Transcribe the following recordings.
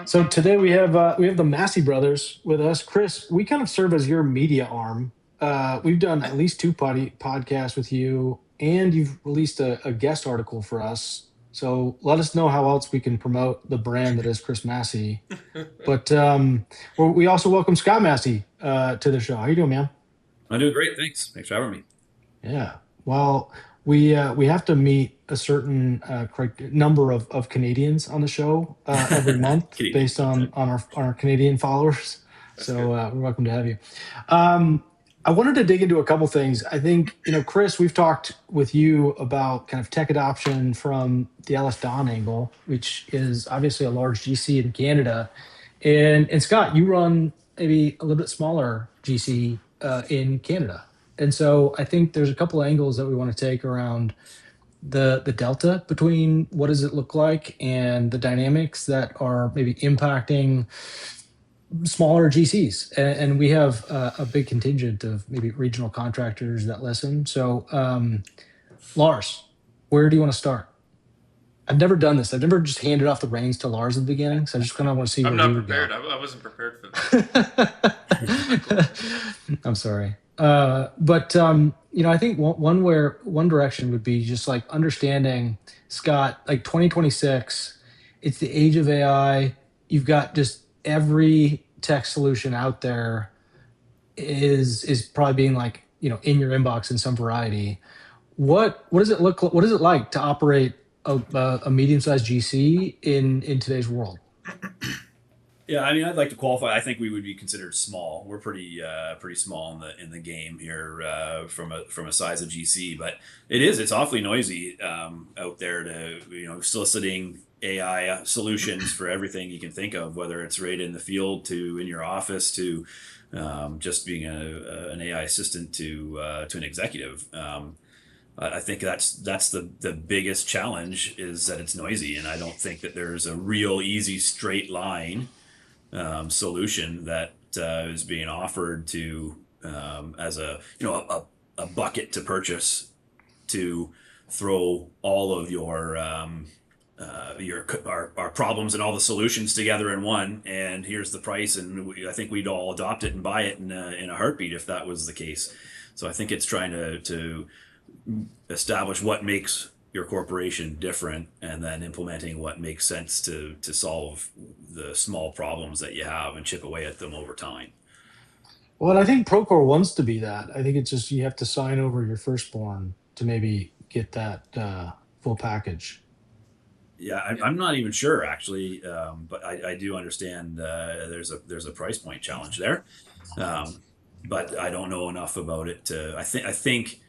So today we have the Massey brothers with us. Chris, we kind of serve as your media arm. We've done at least two podcasts with you, and you've released a guest article for us. So let us know how else we can promote the brand that is Chris Massey. But we also welcome Scott Massey to the show. How you doing, man? I'm doing great. Thanks for having me. Yeah. Well, we have to meet a certain number of Canadians on the show every month Kidding. based on our Canadian followers. That's So good. we're welcome to have you. Um, I wanted to dig into a couple things. I think Chris, we've talked with you about kind of tech adoption from the Ellis Don angle, which is obviously a large GC in Canada, and Scott, you run maybe a little bit smaller GC in Canada. And so I think there's a couple angles that we want to take around the delta between what does it look like and the dynamics that are maybe impacting smaller GCs. And we have a big contingent of maybe regional contractors that listen. So Lars, where do you want to start? I've never done this. I've never just handed off the reins to Lars at the beginning. So I just kind of want to see I'm where he not would prepared. go. I wasn't prepared for that. I'm sorry. But I think one direction would be just like understanding, Scott, like 2026, it's the age of AI. You've got just every tech solution out there is probably being like, in your inbox in some variety. What does it look what is it like to operate a medium-sized GC in today's world? Yeah, I mean, I'd like to qualify. I think we would be considered small. We're pretty small in the game here from a size of GC, but it's awfully noisy out there to soliciting AI solutions for everything you can think of, whether it's right in the field to in your office to just being an AI assistant to an executive. I think that's the biggest challenge is that it's noisy, and I don't think that there's a real easy straight line solution that is being offered to as a bucket to purchase to throw all of our problems and all the solutions together in one, and here's the price, and I think we'd all adopt it and buy it in a heartbeat if that was the case. So I think it's trying to establish what makes your corporation different and then implementing what makes sense to solve the small problems that you have and chip away at them over time. Well, I think Procore wants to be that. I think it's just you have to sign over your firstborn to maybe get that full package. Yeah, Yeah. I'm not even sure actually, but I do understand there's a price point challenge there, um, but I don't know enough about it to. I think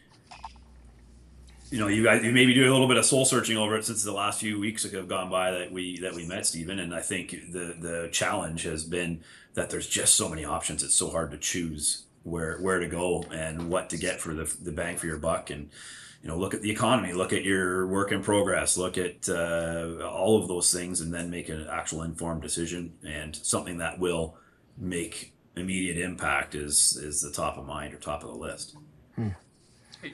you guys you maybe do a little bit of soul searching over it since the last few weeks have gone by that we met Stephen, and I think the challenge has been that there's just so many options. It's so hard to choose where to go and what to get for the bang for your buck, and look at the economy, look at your work in progress, look at all of those things, and then make an actual informed decision. And something that will make immediate impact is the top of mind or top of the list. Hmm. Hey,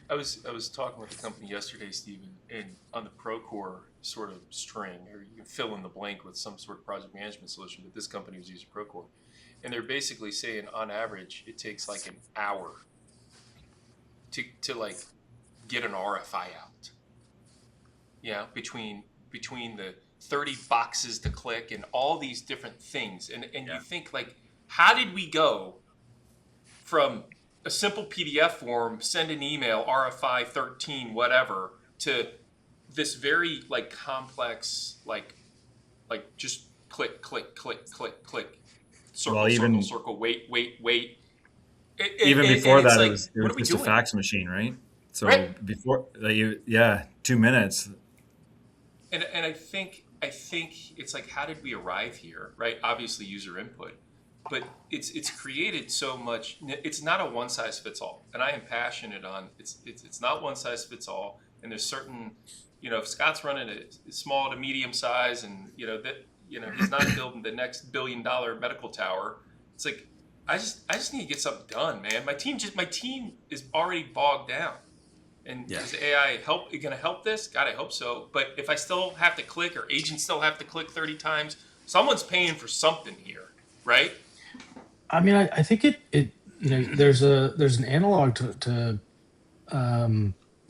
I was talking with a company yesterday, Stephen, and on the Procore sort of string, or you can fill in the blank with some sort of project management solution, but this company was using Procore, and they're basically saying on average it takes like an hour to like get an RFI out. Yeah, between the 30 boxes to click and all these different things, and you Yeah. think like, how did we go from a simple PDF form, send an email, RFI 13, whatever, to this very like complex, like just click, click, click, click, click, Well, circle, circle, even circle, wait, wait, wait. even And before it's that, like, it what was are we just a doing? fax machine, right? Right. So before yeah, 2 minutes. And I think it's like, how did we arrive here? Right? Obviously user input. But it's created so much. It's not a one size fits all, and I am passionate on it's not one size fits all. And there's certain, if Scott's running a small to medium size, and he's not building the next $1 billion medical tower. It's like I just need to get something done, man. My team is already bogged down. And Yeah. is AI going to help this? God, I hope so. But if I still have to click, or agents still have to click 30 times, Someone's paying for something here, right? I mean, I think it there's an analog to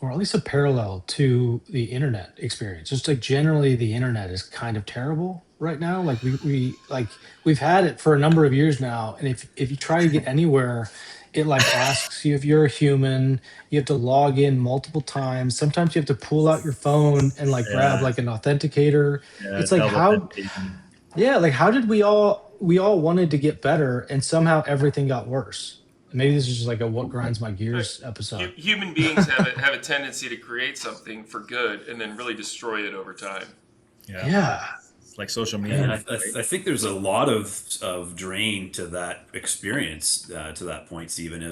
or at least a parallel to the internet experience. Just like generally the internet is kind of terrible right now. Like we've had it for a number of years now. And if you try to get anywhere, it like asks you if you're a human, you have to log in multiple times. Sometimes you have to pull out your phone and like grab Yeah, like an authenticator. yeah, It's like double how authentication. yeah, like how did we all wanted to get better and somehow everything got worse. Maybe this is just like a what grinds my gears episode. Human beings have a tendency to create something for good and then really destroy it over time. Yeah, Yeah. it's like social And media. I think there's a lot of drain to that experience, to that point, Stephen,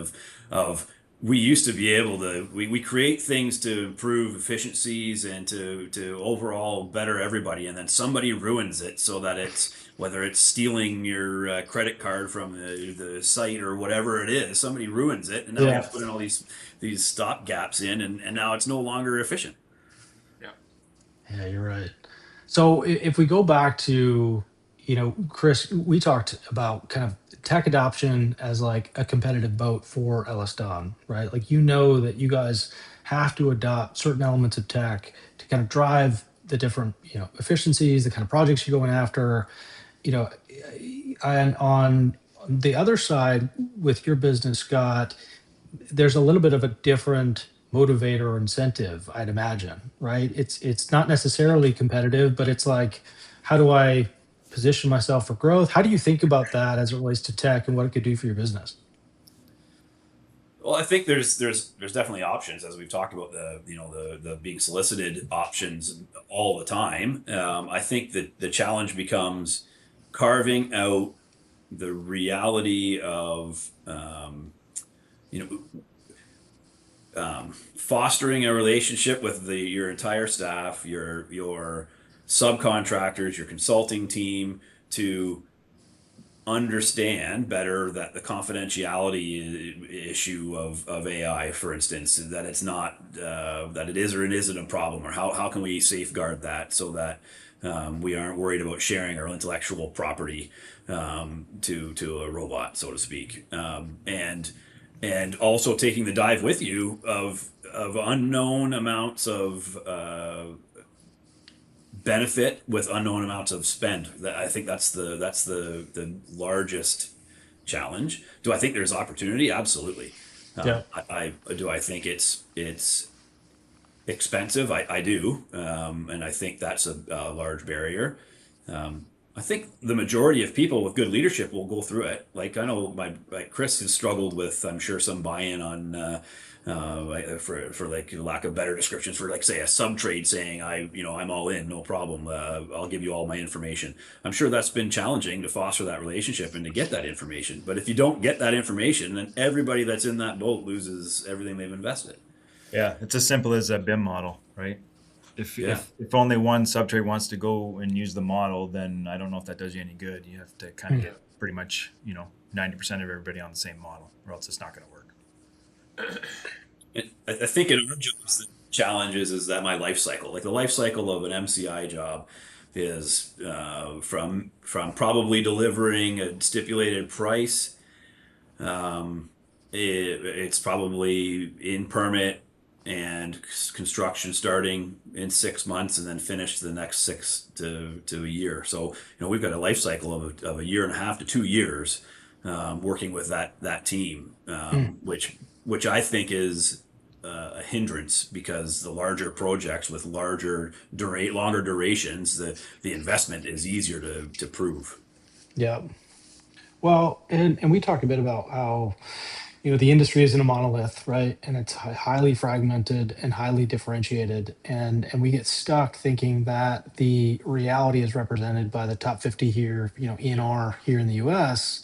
of we used to be able to we create things to improve efficiencies and to overall better everybody, and then somebody ruins it so that it's whether it's stealing your credit card from the site or whatever it is, somebody ruins it, and now we have Yeah. to put in all these stop gaps in, and now it's no longer efficient. Yeah. Yeah, you're right. So if we go back to, Chris, we talked about kind of tech adoption as like a competitive boat for LS Don, right? Like that you guys have to adopt certain elements of tech to kind of drive the different, efficiencies, the kind of projects you're going after, you know, and on the other side with your business, Scott, there's a little bit of a different motivator or incentive, I'd imagine, right? It's not necessarily competitive, but it's like, how do I position myself for growth? How do you think about that as it relates to tech and what it could do for your business? Well, I think there's definitely options, as we've talked about, the being solicited options all the time. I think that the challenge becomes carving out the reality of you know fostering a relationship with your entire staff, your subcontractors, your consulting team, to understand better that the confidentiality issue of AI, for instance, that it's not that it is or it isn't a problem, or how can we safeguard that so that we aren't worried about sharing our intellectual property to a robot, so to speak, and also taking the dive with you of unknown amounts of benefit with unknown amounts of spend. That I think that's the largest challenge. Do I think there's opportunity? Absolutely. Yeah. I do. I think it's expensive. I do, and I think that's a large barrier. I think the majority of people with good leadership will go through it. Like I know like Chris has struggled with, I'm sure, some buy-in on for like lack of better descriptions, for like say a sub trade saying I'm all in, no problem. I'll give you all my information. I'm sure that's been challenging to foster that relationship and to get that information. But if you don't get that information, then everybody that's in that boat loses everything they've invested. Yeah, it's as simple as a BIM model, right? If Yeah. if only one subtrade wants to go and use the model, then I don't know if that does you any good. You have to kind of Mm. get pretty much 90% of everybody on the same model, or else it's not going to work. I think in our jobs, the challenge is that my life cycle, like the life cycle of an MCI job, is from probably delivering a stipulated price. Um, it's probably in permit and construction starting in 6 months and then finish the next 6 to a year. So we've got a life cycle of a year and a half to 2 years, working with that team, Mm. which I think is a hindrance, because the larger projects with longer durations, the investment is easier to prove. Yeah. Well, and we talked a bit about how, the industry isn't a monolith, right? And it's highly fragmented and highly differentiated. And we get stuck thinking that the reality is represented by the top 50 here, ENR here in the US,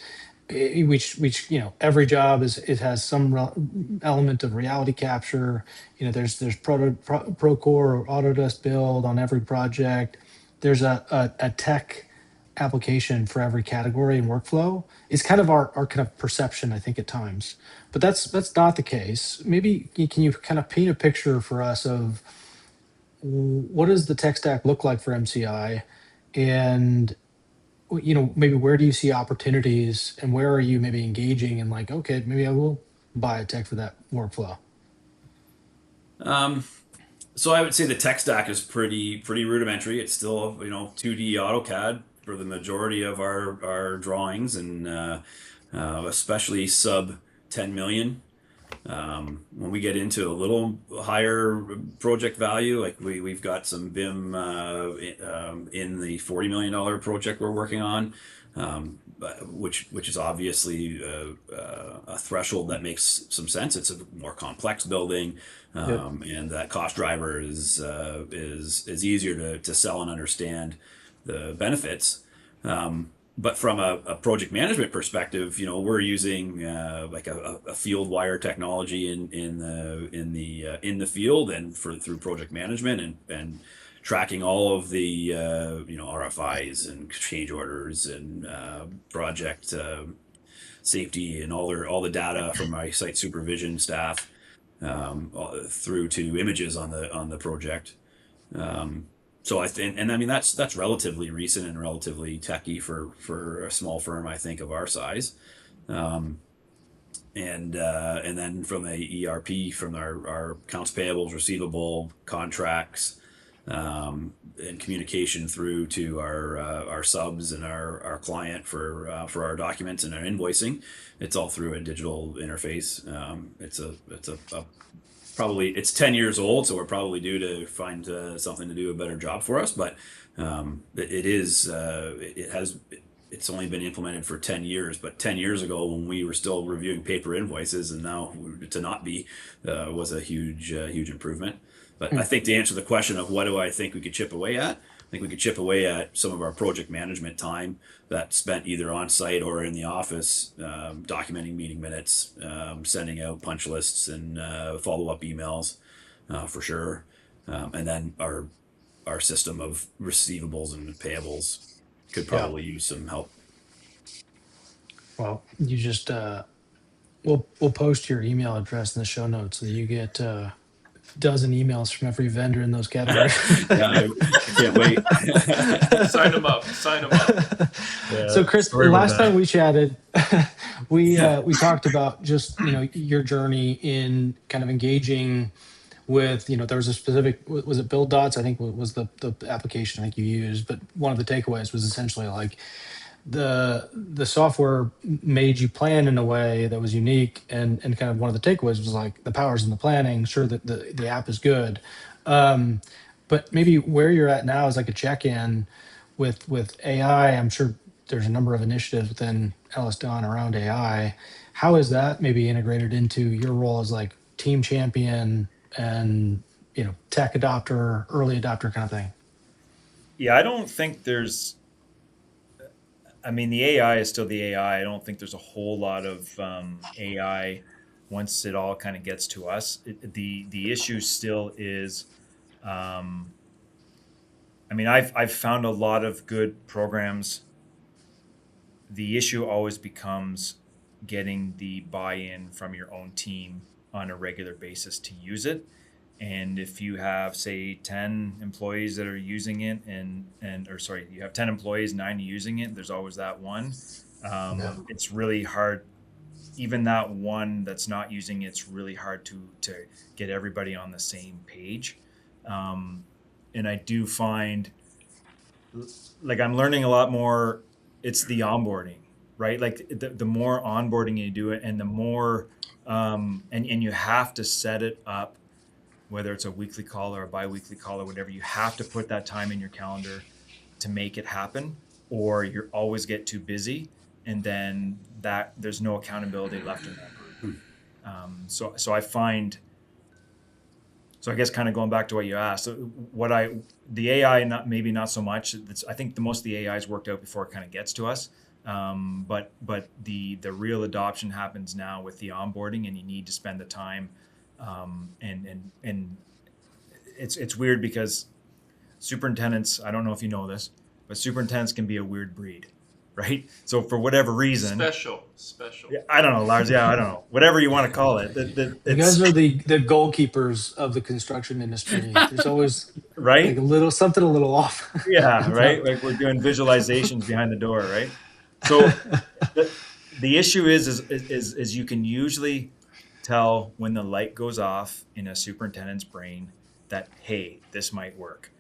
which every job it has some element of reality capture. There's Procore or Autodesk build on every project. There's a tech application for every category and workflow. Is kind of our kind of perception, I think, at times, but that's not the case. Maybe can you kind of paint a picture for us of what does the tech stack look like for MCI, and maybe where do you see opportunities, and where are you maybe engaging and like, okay, maybe I will buy a tech for that workflow? Um, so I would say the tech stack is pretty rudimentary. It's still 2D AutoCAD for the majority of our drawings, and especially sub 10 million. When we get into a little higher project value, like we've got some BIM in the $40 million project we're working on, which is obviously a threshold that makes some sense. It's a more complex building, Yep. and that cost driver is easier to sell and understand the benefits. But from a project management perspective, we're using like a field wire technology in the field and through project management, and tracking all of the RFIs and change orders and project safety and all the data from my site supervision staff, through to images on the project. So I think, and I mean that's relatively recent and relatively techy for a small firm, I think, of our size. Um, and then from the ERP, from our accounts payables, receivable, contracts, and communication through to our subs and our client for our documents and our invoicing, it's all through a digital interface. It's probably it's 10 years old, so we're probably due to find something to do a better job for us. But it's only been implemented for 10 years. But 10 years ago, when we were still reviewing paper invoices, and now to not be, was a huge improvement. But I think to answer the question of what do I think we could chip away at, I think we could chip away at some of our project management time that's spent either on site or in the office, documenting meeting minutes, sending out punch lists and follow up emails, for sure. And then our system of receivables and payables could Yeah. probably use some help. Well, you just we'll post your email address in the show notes so that you get a dozen emails from every vendor in those categories. Yeah, I can't wait. Sign them up. Sign them up. So, Chris, Sorry about last that. time we chatted, we talked about just your journey in kind of engaging with there was a specific, was it Build Dots, I think, was the application I think you used, but one of the takeaways was essentially like the software made you plan in a way that was unique, and kind of one of the takeaways was like the powers in the planning. Sure, that the app is good, um, but maybe where you're at now is like a check-in with AI. I'm sure there's a number of initiatives within Ellis Don around AI. How is that maybe integrated into your role as like team champion and tech adopter, early adopter kind of thing? Yeah, I don't think there's. I mean, the AI is still the AI. I don't think there's a whole lot of AI once it all kind of gets to us. The issue still is. I mean, I've found a lot of good programs. The issue always becomes getting the buy-in from your own team on a regular basis to use it. And if you have, say, 10 employees that are using it, or sorry, you have 10 employees, 9 using it, there's always that one. Yeah. It's really hard. Even that one that's not using it's really hard to get everybody on the same page. And I do find, like, I'm learning a lot more. It's the onboarding, right? Like the more onboarding you do it, and the more, and you have to set it up, whether it's a weekly call or a bi-weekly call or whatever, you have to put that time in your calendar to make it happen, or you always get too busy, and then that there's no accountability left in that group. So I find, so I guess kind of going back to what you asked, the AI, maybe not so much. I think the most of the AI is worked out before it kind of gets to us. But the real adoption happens now with the onboarding, and you need to spend the time. And it's weird because superintendents, I don't know if you know this, but superintendents can be a weird breed, right? So for whatever reason, Special. yeah, I don't know, Lars. Yeah, I don't know. Whatever you want to call it. You guys are the goalkeepers of the construction industry. There's always like right. a little something a little off. Yeah, So, right. Like we're doing visualizations behind the door, right? So the issue is you can usually tell when the light goes off in a superintendent's brain that, hey, this might work.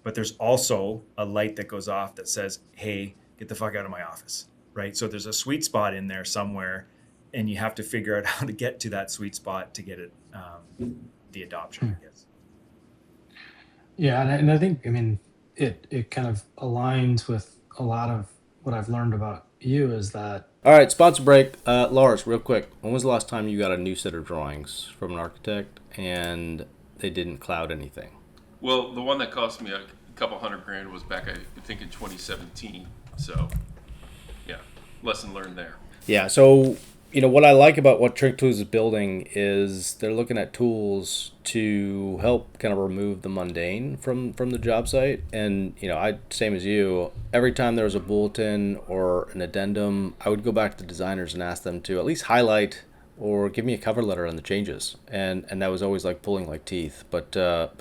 But there's also a light that goes off that says, hey, get the fuck out of my office, right? So there's a sweet spot in there somewhere, and you have to figure out how to get to that sweet spot to get it, the adoption, I guess. yeah, and I think, I mean, it kind of aligns with a lot of what I've learned about you is that All right, sponsor break. Lars, real quick. When was the last time you got a new set of drawings from an architect and they didn't cloud anything? Well, the one that cost me a couple $100,000 was back, I think, in 2017. So, yeah, lesson learned there. Yeah, so what I like about what Trick Tools is building is they're looking at tools to help kind of remove the mundane from the job site. And I same as you, every time there was a bulletin or an addendum, I would go back to the designers and ask them to at least highlight or give me a cover letter on the changes. And that was always like pulling like teeth. But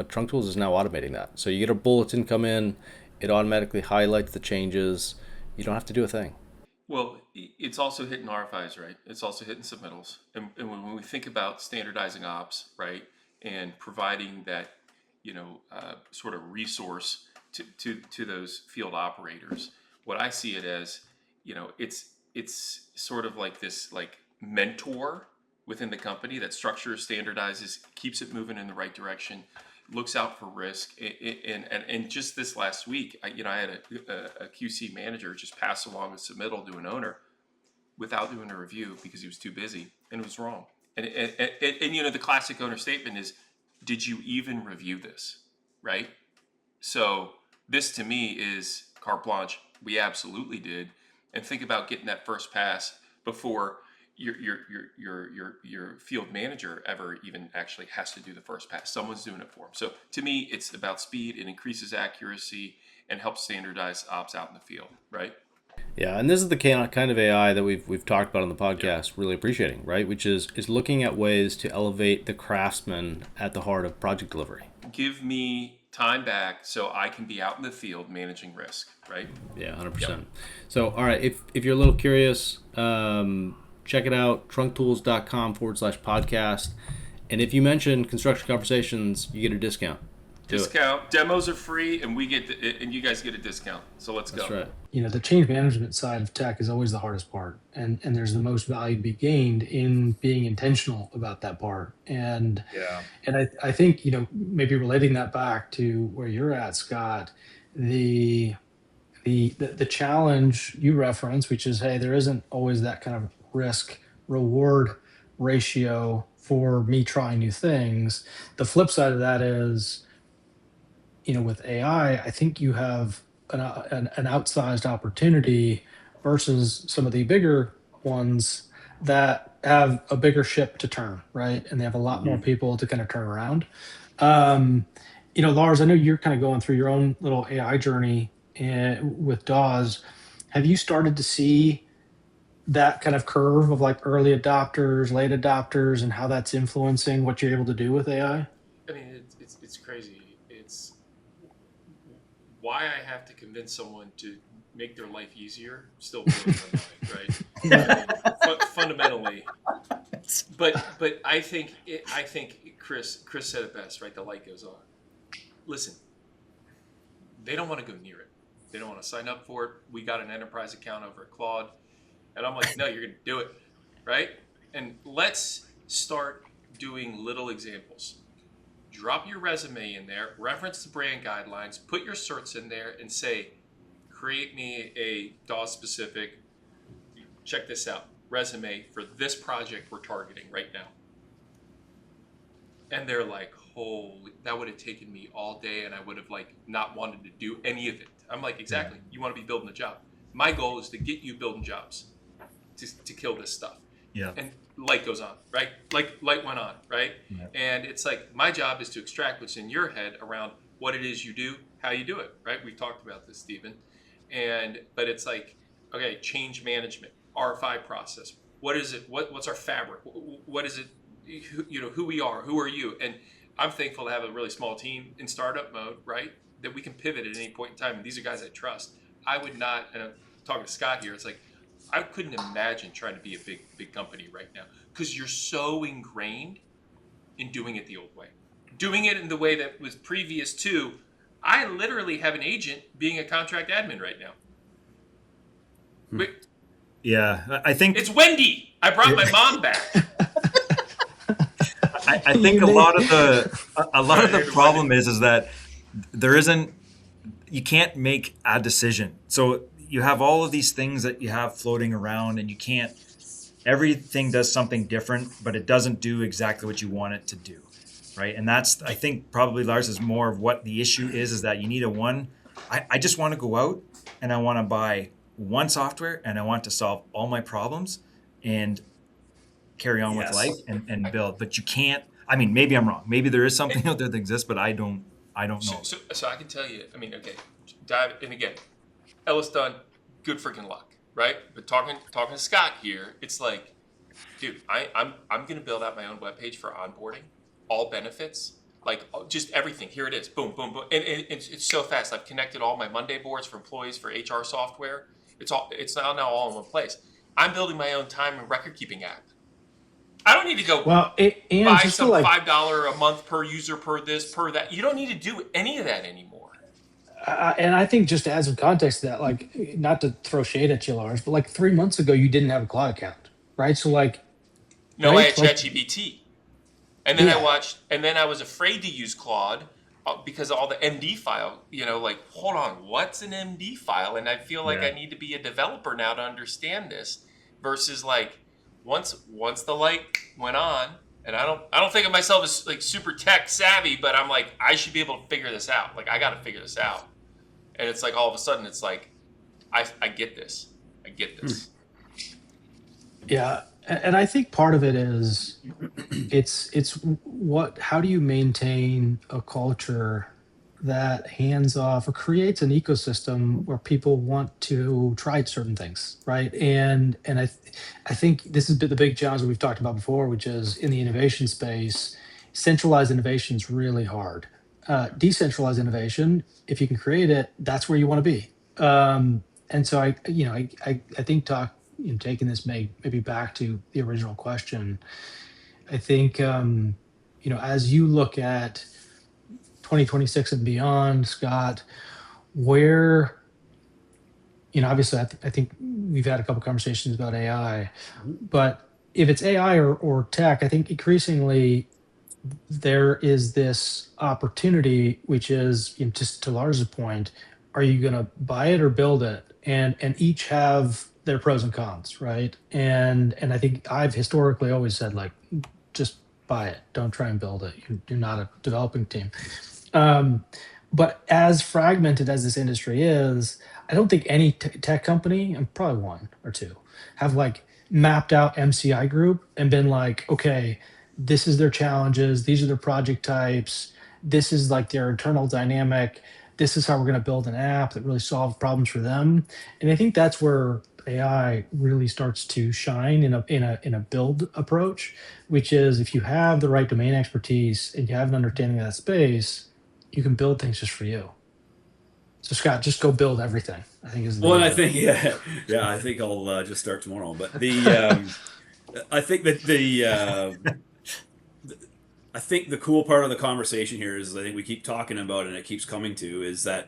Trunk Tools is now automating that. So you get a bulletin come in, it automatically highlights the changes. You don't have to do a thing. Well, it's also hitting RFIs, right? It's also hitting submittals. And when we think about standardizing ops, right, and providing that, sort of resource to those field operators, what I see it as, it's sort of like this like mentor within the company that structures, standardizes, keeps it moving in the right direction, looks out for risk. And just this last week, I had a QC manager just pass along a submittal to an owner without doing a review because he was too busy, and it was wrong. And the classic owner statement is, did you even review this, right? So this to me is carte blanche. We absolutely did. And think about getting that first pass before your field manager ever even actually has to do the first pass. Someone's doing it for them. So to me, it's about speed. It increases accuracy and helps standardize ops out in the field, right? Yeah, and this is the kind of AI that we've talked about on the podcast, really appreciating, right? Which is looking at ways to elevate the craftsman at the heart of project delivery. Give me time back so I can be out in the field managing risk, right? Yeah, 100%. Yep. So, all right, if you're a little curious, check it out, trunktools.com/podcast. And if you mention Construction Conversations, you get a discount. Discount. Demos are free, and and you guys get a discount. So let's go. That's right. the change management side of tech is always the hardest part, and there's the most value to be gained in being intentional about that part. And I think maybe relating that back to where you're at, Scott, the challenge you reference, which is, hey, there isn't always that kind of risk reward ratio for me trying new things. The flip side of that is, with AI, I think you have an outsized opportunity versus some of the bigger ones that have a bigger ship to turn, right? And they have a lot more people to kind of turn around. Lars, I know you're kind of going through your own little AI journey with DAWs. Have you started to see that kind of curve of like early adopters, late adopters, and how that's influencing what you're able to do with AI? I mean, it's crazy. It's why I have to convince someone to make their life easier still blows my mind, right? Fundamentally, but I think Chris said it best, right? The light goes on. Listen, they don't want to go near it. They don't want to sign up for it. We got an enterprise account over at Claude, and I'm like, no, you're going to do it, right? And let's start doing little examples. Drop your resume in there, reference the brand guidelines, put your certs in there, and say, create me a DAW specific, check this out, resume for this project we're targeting right now. And they're like, holy, that would have taken me all day, and I would have like not wanted to do any of it. I'm like, exactly, you want to be building a job. My goal is to get you building jobs to kill this stuff. Yeah. And light goes on, right? Like light went on, right? Yeah. And it's like, my job is to extract what's in your head around what it is you do, how you do it, right? We talked about this, Stephen. But it's like, Okay, change management, RFI process. What is it? What's our fabric? What is it? Who we are, who are you? And I'm thankful to have a really small team in startup mode, right? That we can pivot at any point in time. And these are guys I trust. I would not, and I'm talking to Scott here, it's like, I couldn't imagine trying to be a big company right now because you're so ingrained in doing it the old way. Doing it in the way that was previous to, I literally have an agent being a contract admin right now. Wait, Yeah, I think it's Wendy. I brought my mom back. I think a lot of the problem is that there isn't, you can't make a decision. So you have all of these things that you have floating around, and you can't. Everything does something different, but it doesn't do exactly what you want it to do, right? And that's, I think, probably Lars, is more of what the issue is that you need a one. I just want to go out and I want to buy one software and I want to solve all my problems and carry on with life and build. But you can't. I mean, maybe I'm wrong. Maybe there is something out there that exists, but I don't know. So I can tell you. I mean, okay, dive and again, Ellis Dunn, good freaking luck, right? But talking to Scott here, it's like, dude, I'm gonna build out my own webpage for onboarding, all benefits, like just everything. Here it is, boom, boom, boom, and it's so fast. I've connected all my Monday boards for employees for HR software. It's now all in one place. I'm building my own time and record keeping app. I don't need to go buy some $5 a month per user, per this, per that. You don't need to do any of that anymore. And I think just to add some context to that, like, not to throw shade at you, Lars, but like 3 months ago, you didn't have a cloud account, right? So like, no, right? I had ChatGPT, and then I was afraid to use Claude because of all the MD file. Like, hold on, what's an MD file? And I feel like I need to be a developer now to understand this, versus like once the light went on. And I don't think of myself as like super tech savvy, but I'm like, I should be able to figure this out. Like, I got to figure this out. And it's like, all of a sudden, it's like, I get this. I get this. Yeah. And I think part of it is how do you maintain a culture that hands off or creates an ecosystem where people want to try certain things, right? And I think this has been the big challenge that we've talked about before, which is in the innovation space, centralized innovation is really hard. Decentralized innovation, if you can create it, that's where you want to be. And so I think taking this maybe back to the original question, I think as you look at 2026 and beyond, Scott, where, obviously I think we've had a couple conversations about AI, but if it's AI or tech, I think increasingly there is this opportunity, which is, just to Lars's point, are you going to buy it or build it? And each have their pros and cons, right? And I think I've historically always said, like, just buy it. Don't try and build it. You're not a developing team. But as fragmented as this industry is, I don't think any tech company, and probably one or two, have like mapped out MCI group and been like, okay, this is their challenges. These are their project types. This is like their internal dynamic. This is how we're going to build an app that really solves problems for them. And I think that's where AI really starts to shine in a build approach, which is if you have the right domain expertise and you have an understanding of that space, you can build things just for you. So Scott, just go build everything, I think is the and I think I think I'll just start tomorrow. But I think that I think the cool part of the conversation here is, I think we keep talking about, and it keeps coming to, is that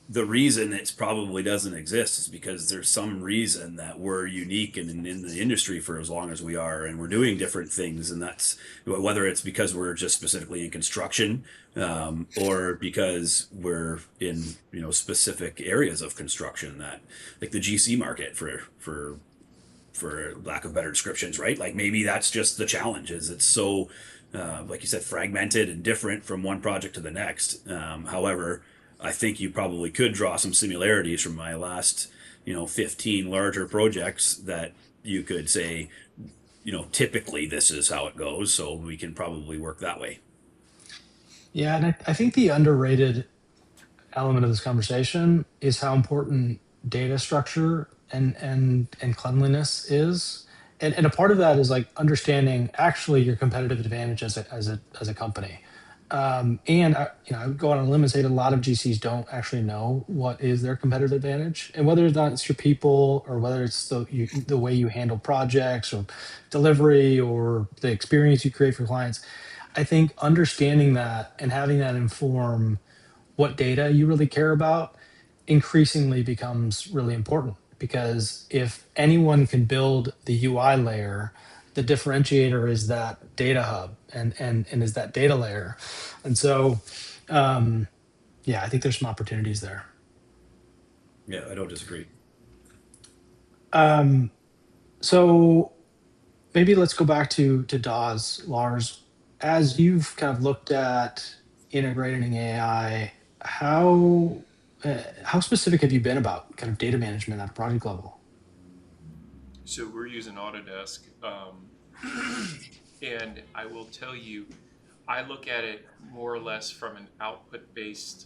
the reason it probably doesn't exist is because there's some reason that we're unique and in the industry for as long as we are, and we're doing different things. And that's whether it's because we're just specifically in construction, or because we're in, specific areas of construction, that like the GC market for lack of better descriptions, right? Like maybe that's just the challenge, is it's so, like you said, fragmented and different from one project to the next. However, I think you probably could draw some similarities from my last, 15 larger projects that you could say, typically this is how it goes. So we can probably work that way. Yeah. And I think the underrated element of this conversation is how important data structure and cleanliness is. And a part of that is like understanding actually your competitive advantage as a company. And I would go on a limb and say that a lot of GCs don't actually know what is their competitive advantage, and whether or not it's your people, or whether it's the way you handle projects or delivery, or the experience you create for clients. I think understanding that and having that inform what data you really care about increasingly becomes really important, because if anyone can build the UI layer, the differentiator is that data hub and is that data layer. And so yeah, I think there's some opportunities there. Yeah, I don't disagree. So maybe let's go back to DAWs, Lars. As you've kind of looked at integrating AI, how specific have you been about kind of data management at a project level? So we're using Autodesk, and I will tell you, I look at it more or less from an output based,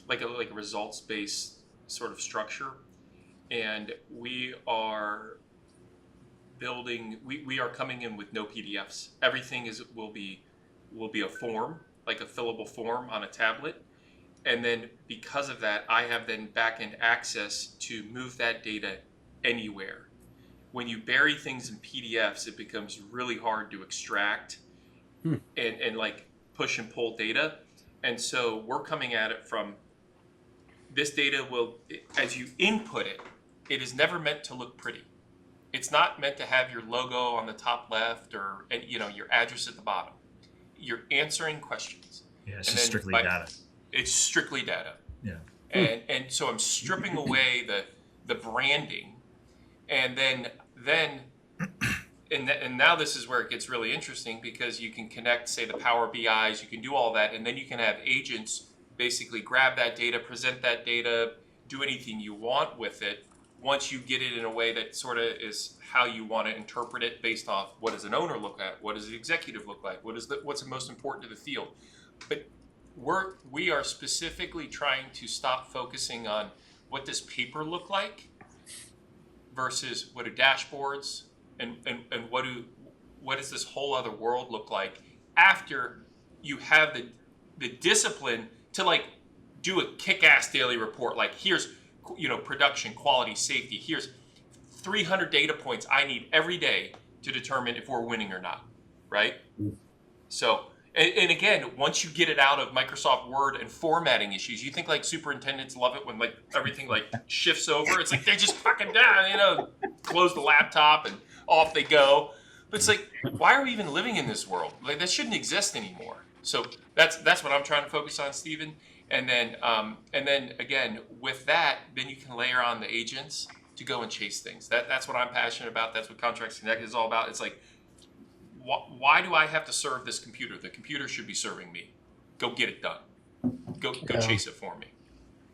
like a results based sort of structure, and we are we are coming in with no PDFs. Everything will be a form, like a fillable form on a tablet. And then because of that, I have then backend access to move that data anywhere. When you bury things in PDFs, it becomes really hard to extract and like push and pull data. And so we're coming at it from this data as you input it, it is never meant to look pretty. It's not meant to have your logo on the top left or your address at the bottom. You're answering questions. Yeah, it's just strictly data. It's strictly data. Yeah. And so I'm stripping away the branding, and then now this is where it gets really interesting, because you can connect, say, the Power BIs, you can do all that, and then you can have agents basically grab that data, present that data, do anything you want with it once you get it in a way that sort of is how you want to interpret it based off what does an owner look at, what does the executive look like, what's the most important to the field. But we are specifically trying to stop focusing on what does paper look like versus what do dashboards and what does this whole other world look like after you have the discipline to like do a kick-ass daily report. Like, here's production, quality, safety. Here's 300 data points I need every day to determine if we're winning or not, right? So, and again, once you get it out of Microsoft Word and formatting issues, you think like superintendents love it when like everything like shifts over. It's like they just fucking down, close the laptop and off they go. But it's like, why are we even living in this world? Like, that shouldn't exist anymore. So that's what I'm trying to focus on, Stephen. And then again, with that, then you can layer on the agents to go and chase things. That's what I'm passionate about. That's what Contracts Connected is all about. It's like, why do I have to serve this computer? The computer should be serving me. Go get it done. Go chase it for me.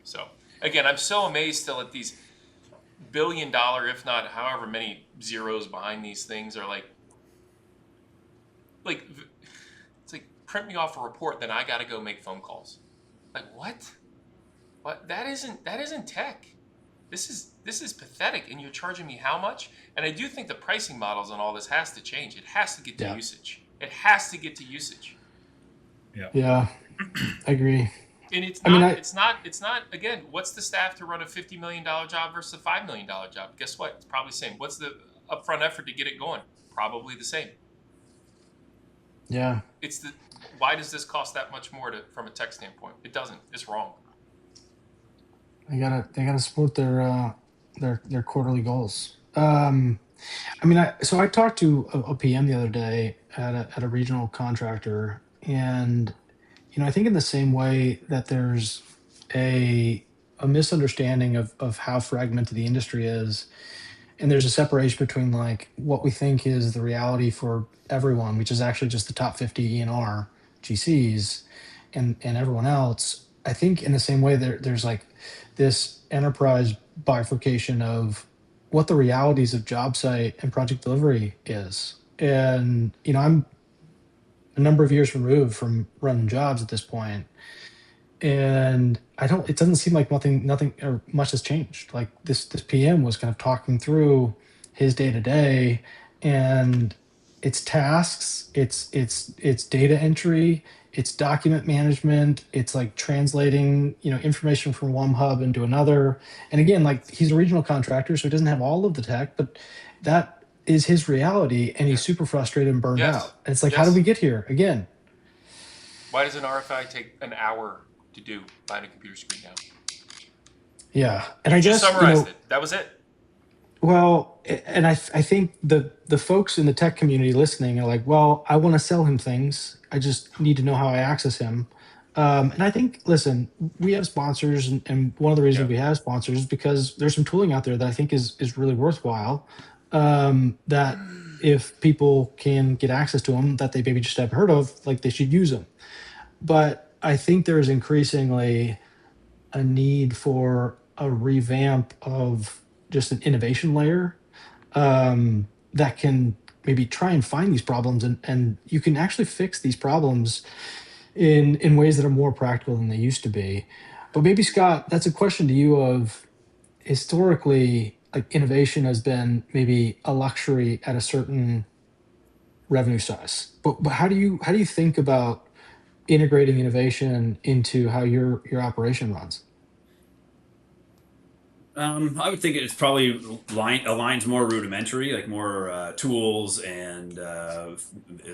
So again, I'm so amazed still at these $1 billion, if not however many zeros behind these things are like it's like, print me off a report, then I got to go make phone calls. Like, what? What? That isn't tech. This is pathetic, and you're charging me how much? And I do think the pricing models on all this has to change. It has to get to usage. It has to get to usage. Yeah, I agree. And it's not. Again, what's the staff to run a $50 million job versus a $5 million job? Guess what? It's probably the same. What's the upfront effort to get it going? Probably the same. Yeah. Why does this cost that much more from a tech standpoint? It doesn't. It's wrong. They gotta support their quarterly goals. So I talked to a PM the other day at a regional contractor, and I think in the same way that there's a misunderstanding of how fragmented the industry is, and there's a separation between like what we think is the reality for everyone, which is actually just the top 50 E&R GCs, and everyone else. I think in the same way there's like this enterprise bifurcation of what the realities of job site and project delivery is. And I'm a number of years removed from running jobs at this point, and I don't. It doesn't seem like nothing or much has changed. Like this PM was kind of talking through his day to day, and it's tasks, it's data entry, it's document management, it's like translating information from one hub into another. And again, like he's a regional contractor, so he doesn't have all of the tech, but that is his reality, and he's Yeah. super frustrated and burned Yes. out. And it's like, how did we Yes. get here again? Why does an RFI take an hour to do behind a computer screen now? Yeah, and You I just guess summarized it. That was it. well, and I think the folks in the tech community listening are like, well, I want to sell him things. I just need to know how I access him. And I think, listen, we have sponsors, and one of the Yeah. reasons we have sponsors is because there's some tooling out there that I think is really worthwhile. That if people can get access to them, that they maybe just haven't heard of, like they should use them. But I think there's increasingly a need for a revamp of just an innovation layer, that can maybe try and find these problems, and you can actually fix these problems in ways that are more practical than they used to be. But maybe Scott, that's a question to you of historically, like innovation has been maybe a luxury at a certain revenue size. But how do you think about integrating innovation into how your operation runs? I would think it's probably aligns more rudimentary, like more tools and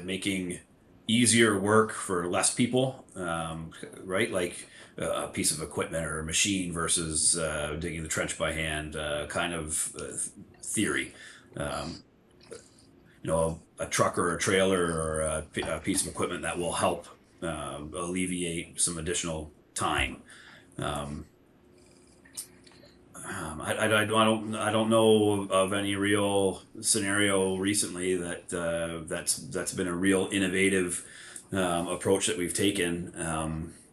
making easier work for less people, right? Like a piece of equipment or a machine versus digging the trench by hand, kind of theory. Um, a truck or a trailer or a piece of equipment that will help alleviate some additional time. Um, I don't know of any real scenario recently that's been a real innovative approach that we've taken,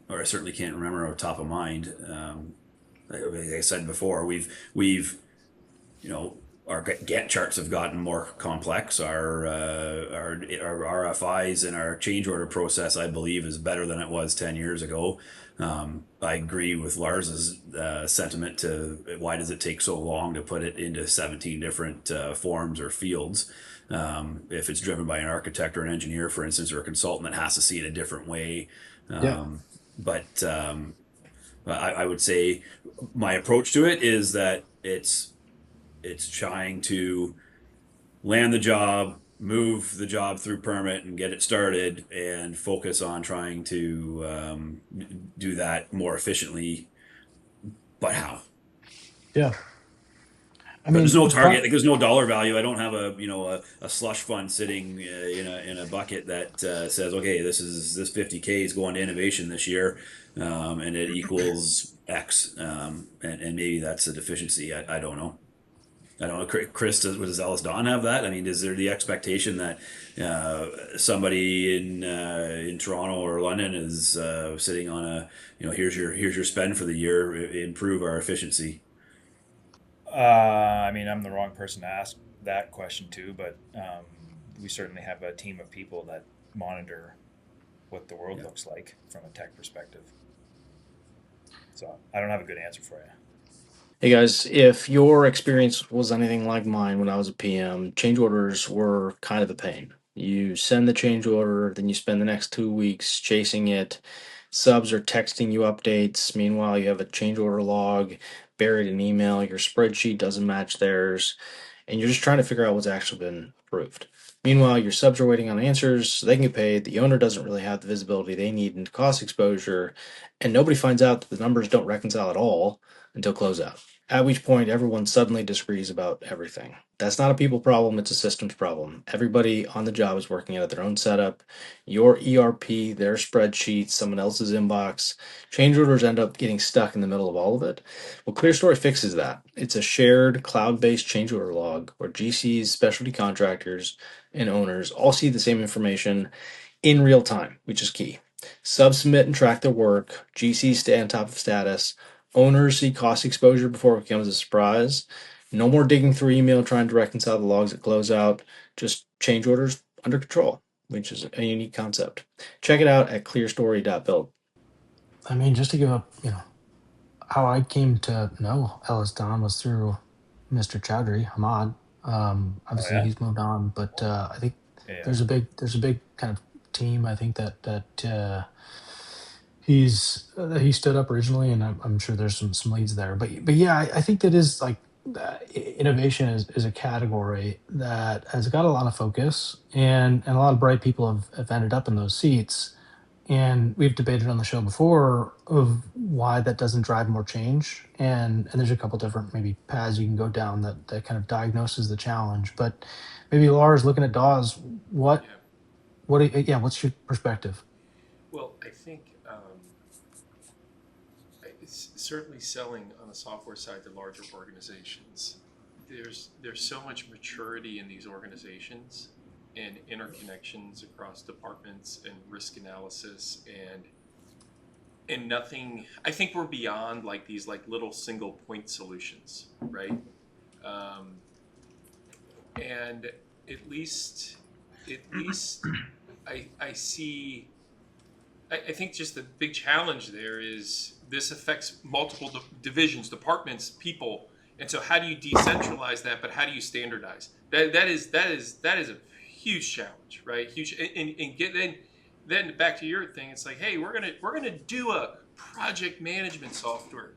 or I certainly can't remember off the top of mind. Like I said before, we've you know our Gantt charts have gotten more complex. Our RFIs and our change order process, I believe, is better than it was 10 years ago. I agree with Lars's sentiment to why does it take so long to put it into 17 different forms or fields. If it's driven by an architect or an engineer, for instance, or a consultant that has to see it a different way. Yeah. But I would say my approach to it is that it's trying to land the job, move the job through permit and get it started, and focus on trying to do that more efficiently. But how? Yeah. I But there's mean, no target. Like there's no dollar value. I don't have a slush fund sitting in a bucket that says, okay, this 50K is going to innovation this year, and it equals X, and maybe that's a deficiency. I don't know. I don't know, Chris. Does Ellis Don have that? I mean, is there the expectation that somebody in Toronto or London is sitting on here's your spend for the year, improve our efficiency? I mean, I'm the wrong person to ask that question to, but we certainly have a team of people that monitor what the world Yeah. looks like from a tech perspective. So I don't have a good answer for you. Hey guys, if your experience was anything like mine when I was a PM, change orders were kind of a pain. You send the change order, then you spend the next 2 weeks chasing it. Subs are texting you updates. Meanwhile, you have a change order log buried in email. Your spreadsheet doesn't match theirs, and you're just trying to figure out what's actually been approved. Meanwhile, your subs are waiting on answers so they can get paid. The owner doesn't really have the visibility they need into cost exposure, and nobody finds out that the numbers don't reconcile at all until closeout. At which point, everyone suddenly disagrees about everything. That's not a people problem, it's a systems problem. Everybody on the job is working out their own setup. Your ERP, their spreadsheet, someone else's inbox. Change orders end up getting stuck in the middle of all of it. Well, ClearStory fixes that. It's a shared cloud based change order log where GCs, specialty contractors, and owners all see the same information in real time, which is key. Submit and track their work. GCs stay on top of status. Owners see cost exposure before it becomes a surprise. No more digging through email trying to reconcile the logs at closeout. Just change orders under control, which is a unique concept. Check it out at clearstory.build. I mean, just to give up, how I came to know Ellis Don was through Mr. Chowdhury Hamad. Oh Obviously, yeah. he's moved on, but I think Yeah. there's a big kind of team. I think that he's he stood up originally, and I'm sure there's some leads there. But yeah, I think that is like innovation is a category that has got a lot of focus, and a lot of bright people have ended up in those seats. And we've debated on the show before of why that doesn't drive more change. And there's a couple different maybe paths you can go down that kind of diagnoses the challenge. But maybe Lars, looking at Dawes, what Yeah. yeah, what's your perspective? Well, I think it's certainly selling on the software side to larger organizations. There's so much maturity in these organizations and interconnections across departments and risk analysis and nothing. I think we're beyond like these like little single point solutions, right? Um, and at least I see. I think just the big challenge there is this affects multiple divisions, departments, people, and so how do you decentralize that? But how do you standardize? That is a huge challenge, right? Huge, and get then back to your thing. It's like, hey, we're gonna do a project management software.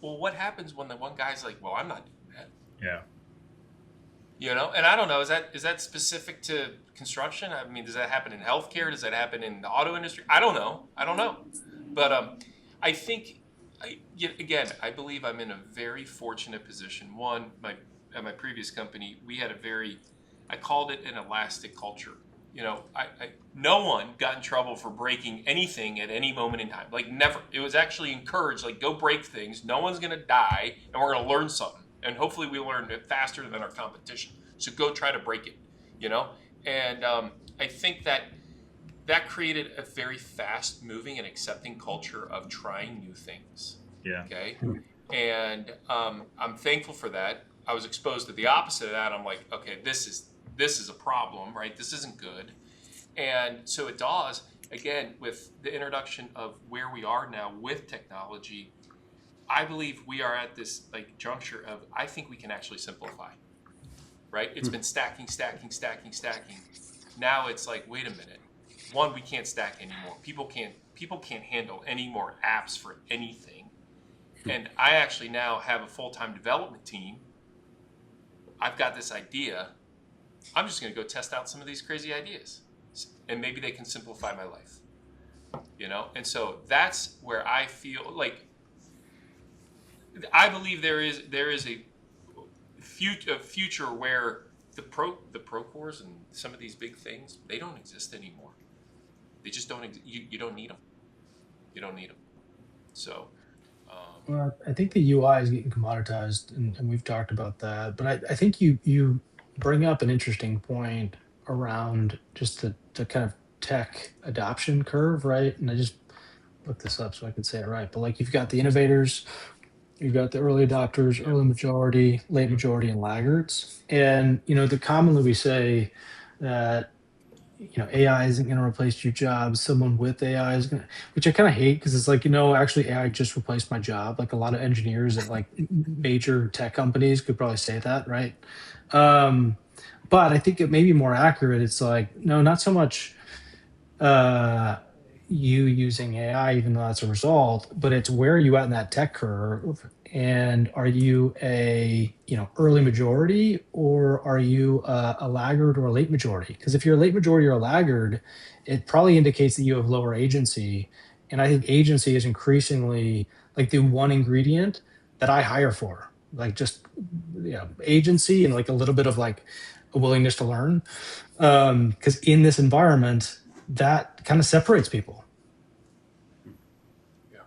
Well, what happens when the one guy's like, well, I'm not doing that. Yeah. And I don't know, is that specific to construction? I mean, does that happen in healthcare? Does that happen in the auto industry? I don't know. But I think, again, I believe I'm in a very fortunate position. One, at my previous company, we had I called it an elastic culture. No one got in trouble for breaking anything at any moment in time. Like never. It was actually encouraged, like go break things. No one's gonna die, and we're gonna learn something. And hopefully we learn it faster than our competition. So go try to break it. And I think that created a very fast moving and accepting culture of trying new things. Yeah. Okay. And I'm thankful for that. I was exposed to the opposite of that. I'm like, okay, this is a problem, right? This isn't good. And so it does, again, with the introduction of where we are now with technology, I believe we are at this like juncture of I think we can actually simplify. Right? It's been stacking. Now it's like, wait a minute. One, we can't stack anymore. People can't handle any more apps for anything. And I actually now have a full-time development team. I've got this idea. I'm just going to go test out some of these crazy ideas. And maybe they can simplify my life. And so that's where I feel like I believe there is a future where the Procores and some of these big things, they don't exist anymore. They just don't. You don't need them. You don't need them. So. Well, I think the UI is getting commoditized, and we've talked about that. But I think you bring up an interesting point around just the kind of tech adoption curve, right? And I just looked this up so I could say it right. But like you've got the innovators, you've got the early adopters, Yeah. early majority, late majority, and laggards. And the commonly we say that AI isn't going to replace your job. Someone with AI is going to, which I kind of hate because it's like, actually AI just replaced my job. Like a lot of engineers at like major tech companies could probably say that, right? Um, but I think it may be more accurate. It's like, no, not so much uh, you using AI, even though that's a result, but it's where are you at in that tech curve? And are you a early majority, or are you a laggard or a late majority? Because if you're a late majority or a laggard, it probably indicates that you have lower agency. And I think agency is increasingly like the one ingredient that I hire for, like just agency and like a little bit of like a willingness to learn. Because in this environment, that kind of separates people. Yeah.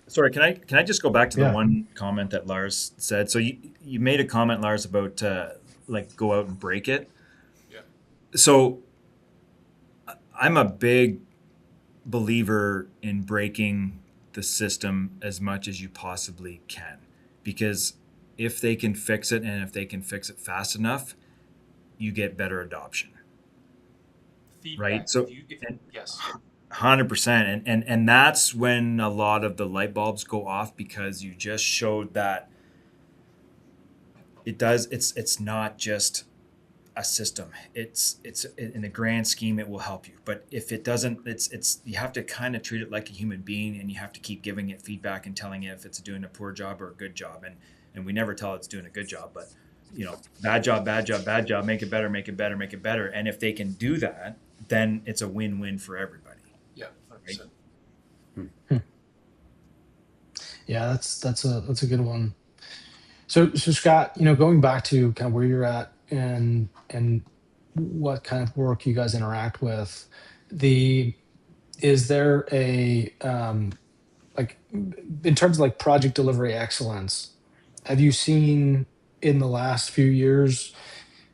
Sorry, can I just go back to the Yeah. one comment that Lars said? So you made a comment, Lars, about like go out and break it. Yeah. So I'm a big believer in breaking the system as much as you possibly can, because if they can fix it and if they can fix it fast enough, you get better adoption. feedback. right? So Yes. 100%, and that's when a lot of the light bulbs go off, because you just showed that it's not just a system. It's in the grand scheme, it will help you, but if it doesn't, it's you have to kind of treat it like a human being, and you have to keep giving it feedback and telling it if it's doing a poor job or a good job, and we never tell it's doing a good job, but bad job, bad job, bad job, make it better, make it better, make it better. And if they can do that, then it's a win-win for everybody. Yeah, 100%. Yeah, that's a good one. So Scott, going back to kind of where you're at and what kind of work you guys interact with, the is there a like in terms of like project delivery excellence, have you seen in the last few years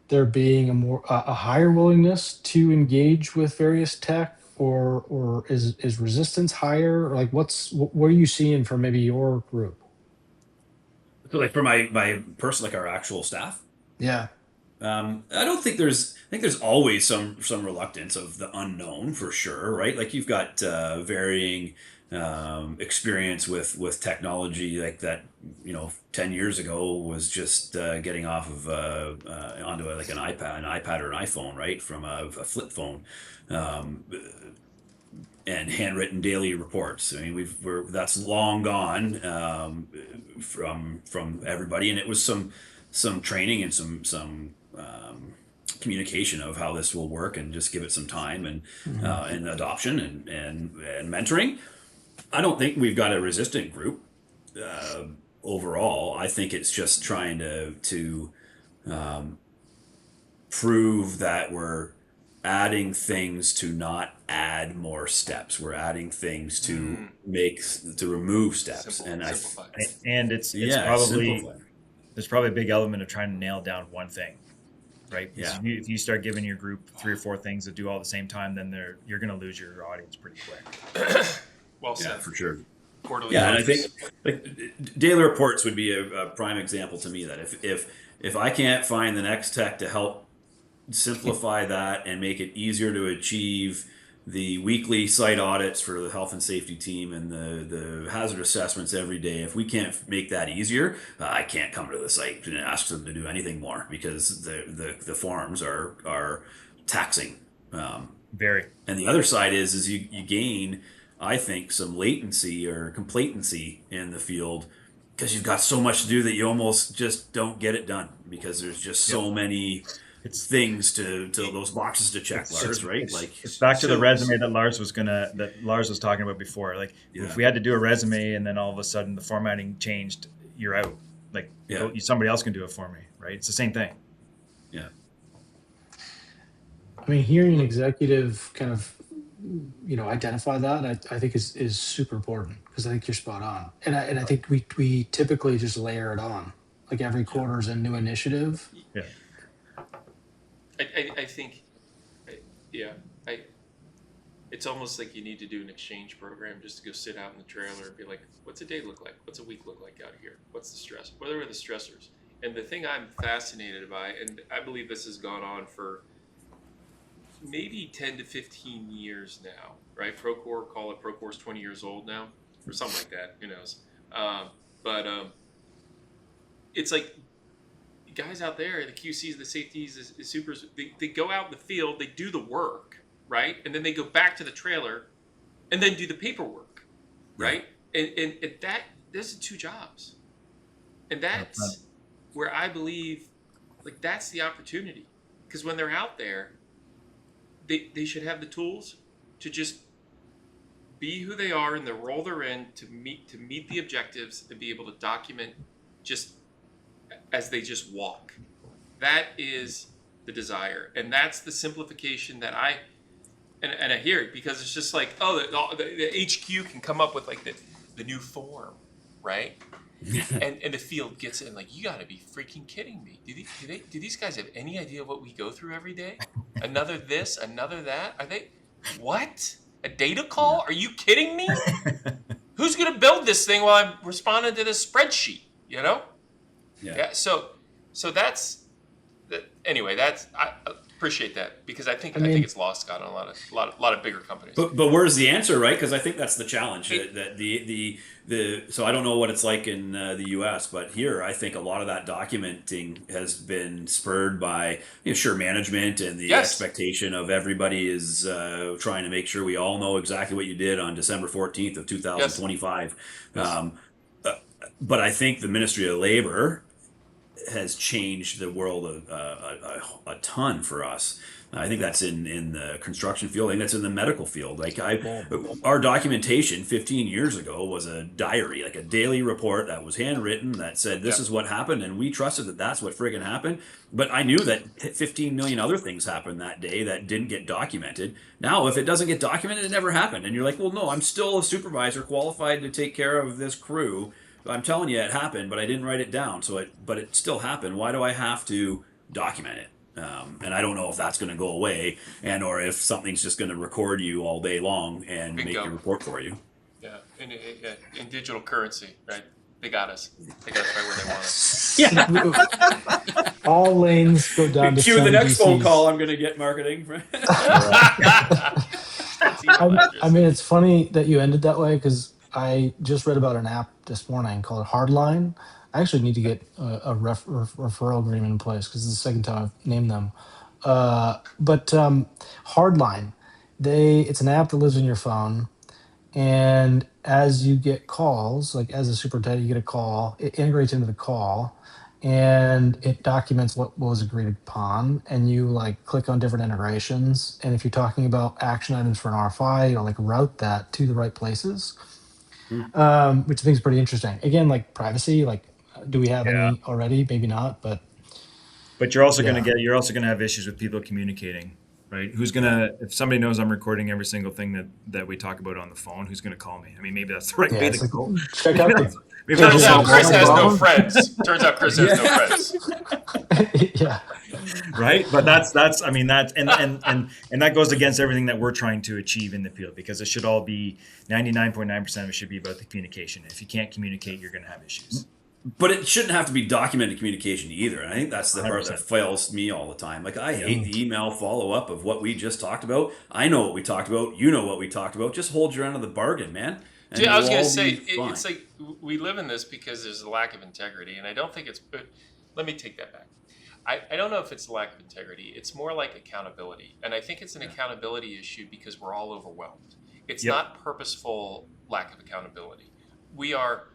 there being a higher willingness to engage with various tech, or is resistance higher? Or like what are you seeing from maybe your group? So like for my person, like our actual staff, Yeah. I don't think there's. I think there's always some reluctance of the unknown for sure, right? Like you've got varying experience with technology, like that. 10 years ago was just getting off of onto like an iPad or an iPhone, right, from a flip phone. Um, and handwritten daily reports. I mean, that's long gone from everybody, and it was some training and some communication of how this will work, and just give it some time and adoption and mentoring. I don't think we've got a resistant group overall. I think it's just trying to prove that we're adding things to not add more steps. We're adding things to remove steps. Simplify. And it's Yeah, probably simplify. there's probably a big element of trying to nail down one thing, right? Because Yeah. if you start giving your group 3 or 4 things to do all at the same time, then you're going to lose your audience pretty quick. Well Yeah, said. for sure. Quarterly Yeah, and I numbers. think like daily reports would be a prime example to me, that if I can't find the next tech to help simplify that and make it easier to achieve the weekly site audits for the health and safety team and the hazard assessments every day, if we can't make that easier, I can't come to the site and ask them to do anything more, because the forms are taxing. Very. And the other side is you gain, I think, some latency or complacency in the field, because you've got so much to do that you almost just don't get it done, because there's just so many things to those boxes to check, Lars, right? Like It's back to the resume that Lars was talking about before. Like if we had to do a resume and then all of a sudden the formatting changed, you're out. Like somebody else can do it for me, right? It's the same thing. Yeah. I mean, hearing an executive kind of, identify that, I think is super important, because I think you're spot on. And I think we typically just layer it on. Like every quarter is a new initiative. Yeah. I think, it's almost like you need to do an exchange program just to go sit out in the trailer and be like, what's a day look like? What's a week look like out here? What's the stress? What are the stressors? And the thing I'm fascinated by, and I believe this has gone on for maybe 10 to 15 years now, right? Procore's 20 years old now, or something like that. Who knows? But it's like guys out there, the QCs, the safeties, the supers, they go out in the field, they do the work, right? And then they go back to the trailer and then do the paperwork, right? And those are 2 jobs. And that's where I believe, like, that's the opportunity. Because when they're out there, they should have the tools to just be who they are in the role they're in, to meet the objectives and be able to document just as they just walk. That is the desire, and that's the simplification that I hear it, because it's just like, the HQ can come up with like the new form, right? and the field gets it and like, you got to be freaking kidding me. Do these guys have any idea what we go through every day? Another this, another that. Are they what? A data call? Are you kidding me? Who's gonna build this thing while I'm responding to this spreadsheet? Yeah. So that's that. Anyway, Appreciate that, because I think mean, it's lost, Scott, on a lot of bigger companies. But where's the answer, right? Because I think that's the challenge. It- That the so I don't know what it's like in the U.S., but here I think a lot of that documenting has been spurred by sure management and the yes, expectation of everybody is trying to make sure we all know exactly what you did on December 14th of yes, 2025. yes. Um, uh, but I think the Ministry of Labor has changed the world a ton for us. I think that's in the construction field. I think that's in the medical field. Our documentation 15 years ago was a diary, like a daily report that was handwritten that said this Yeah. is what happened, and we trusted that that's what friggin' happened. But I knew that 15 million other things happened that day that didn't get documented. Now, if it doesn't get documented, it never happened, and you're like, well, no, I'm still a supervisor qualified to take care of this crew. I'm telling you, it happened, but I didn't write it down. But it still happened. Why do I have to document it? And I don't know if that's going to go away, and or if something's just going to record you all day long and make Bingo. your report for you. Yeah, in digital currency, right? They got us. They got us right where they want us. Yeah. all lanes go down to Cue the some next phone DCs. call. I'm going to get marketing. That's email I address. mean, it's funny that you ended that way because I just read about an app this morning called Hardline. I actually need to get a referral agreement in place because it's the second time I've named them. But Hardline, it's an app that lives in your phone, and as you get calls, like as a superintendent, you get a call, it integrates into the call and it documents what was agreed upon. And you like click on different integrations. And if you're talking about action items for an RFI, you'll like route that to the right places, which I think is pretty interesting. Again, like privacy, like do we have Yeah. any already? Maybe not, but But you're also yeah. you're also gonna have issues with people communicating, right? If somebody knows I'm recording every single thing that we talk about on the phone, who's gonna call me? I mean, maybe that's the right Yeah, way it's to like go. check out the Maybe Turns that's out Yeah, Chris no has no problem. friends. Turns out Chris has no friends. yeah. right. But that's I mean and that goes against everything that we're trying to achieve in the field, because it should all be 99.9% of it should be about the communication. If you can't communicate, you're gonna have issues. But it shouldn't have to be documented communication either. And I think that's the part that 100%. fails me all the time. Like, I hate the email follow up of what we just talked about. I know what we talked about. You know what we talked about. Just hold your end of the bargain, man. And See, I was we'll going to all say, be fine. it's like we live in this because there's a lack of integrity, and I don't think it's. But let me take that back. I don't know if it's a lack of integrity. It's more like accountability, and I think it's an accountability issue because we're all overwhelmed. It's Yep. not purposeful lack of accountability. We are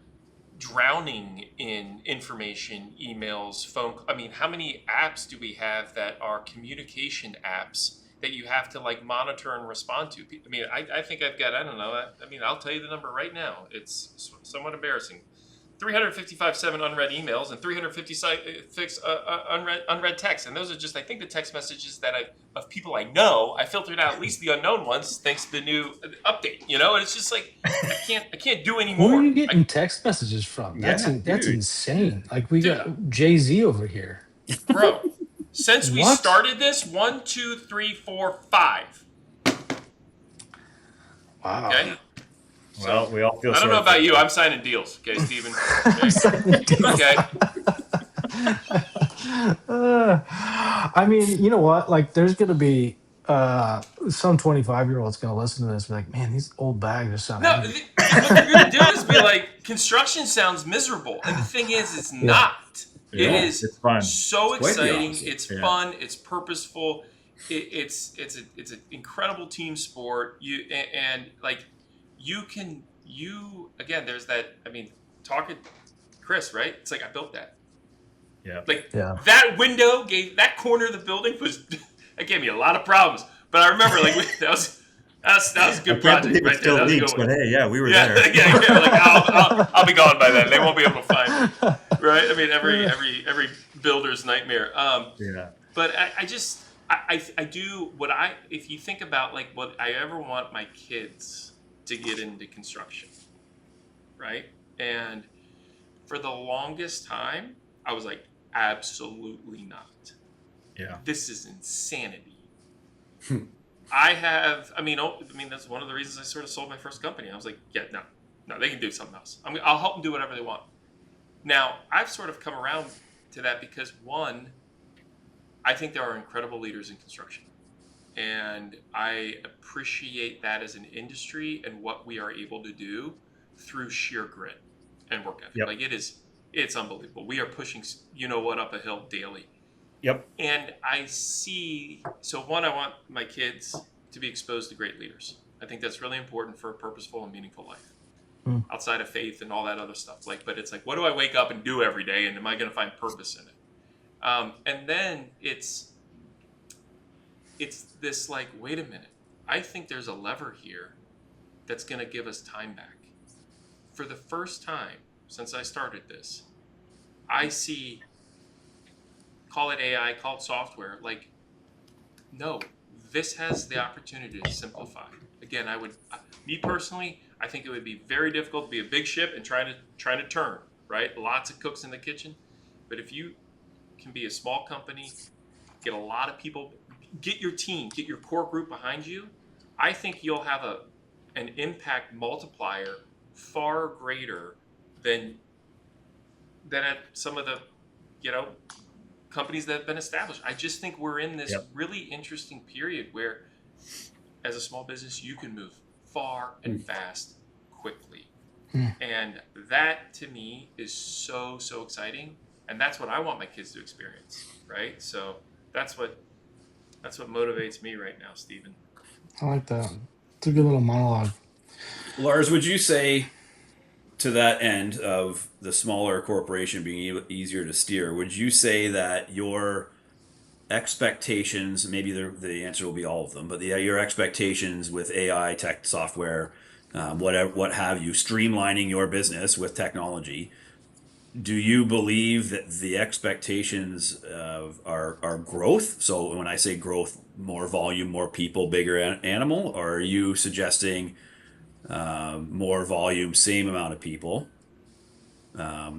drowning in information, emails, phone. I mean, how many apps do we have that are communication apps that you have to like monitor and respond to? I mean, I think I've got, I don't know. I mean, I'll tell you the number right now. It's somewhat embarrassing. 355 unread emails and 356 unread texts, and those are just, I think, the text messages that of people I know. I filtered out at least the unknown ones thanks to the new update. And it's just like I can't do any Who more. are you getting text messages from? That's Yeah, that's dude. insane. Like we Dude. got Jay-Z over here. Bro, since we What? started this, 1, 2, 3, 4, 5. Wow. Okay. Well, we all feel. I don't know about you. I'm signing deals. Okay, Steven. Okay. I mean, you know what? Like, there's gonna be some 25-year-old's gonna listen to this and be like, man, these old bags are sounding. No, what they're going to do is be like, construction sounds miserable. And the thing is, it's not. It Yeah, is it's fun. so It's quite the exciting. opposite. It's Yeah. fun. It's purposeful. It's an incredible team sport. Again, there's that. I mean, talking Chris, right? It's like I built that. Yeah. Like Yeah. that window that corner of the building that gave me a lot of problems. But I remember that was a good I can't project believe it right there. still That was a leaks, good one. but hey, yeah, we were Yeah, there. yeah. Like I'll be gone by then. They won't be able to find me, right? I mean, every builder's nightmare. Yeah. But I do if you think about like what I ever want my kids to get into construction, right? And for the longest time, I was like, absolutely not. Yeah. This is insanity. I mean, that's one of the reasons I sort of sold my first company. I was like, yeah, no, they can do something else. I'll help them do whatever they want. Now, I've sort of come around to that because one, I think there are incredible leaders in construction. And I appreciate that as an industry and what we are able to do through sheer grit and work ethic. Yep. Like it's unbelievable. We are pushing, up a hill daily. Yep. And I see, so one, I want my kids to be exposed to great leaders. I think that's really important for a purposeful and meaningful life. Outside of faith and all that other stuff. But it's like, what do I wake up and do every day? And am I going to find purpose in it? And then it's this like, wait a minute. I think there's a lever here that's going to give us time back. For the first time since I started this, I see, call it AI, call it software, like, no, this has the opportunity to simplify. Again, me personally, I think it would be very difficult to be a big ship and trying to turn, right? Lots of cooks in the kitchen. But if you can be a small company, get a lot of people, get your team, get your core group behind you, I think you'll have an impact multiplier far greater than at some of the, companies that have been established. I just think we're in this really interesting period where, as a small business, you can move far and fast quickly. And that to me is so, so exciting. And that's what I want my kids to experience, right? So that's what motivates me right now, Stephen. I like that. It's a good little monologue. Lars, would you say, to that end of the smaller corporation being easier to steer, would you say that your expectations, maybe the answer will be all of them, but your expectations with AI, tech, software, what have you, streamlining your business with technology, do you believe that the expectations are growth? So when I say growth, more volume, more people, bigger animal, or are you suggesting more volume, same amount of people,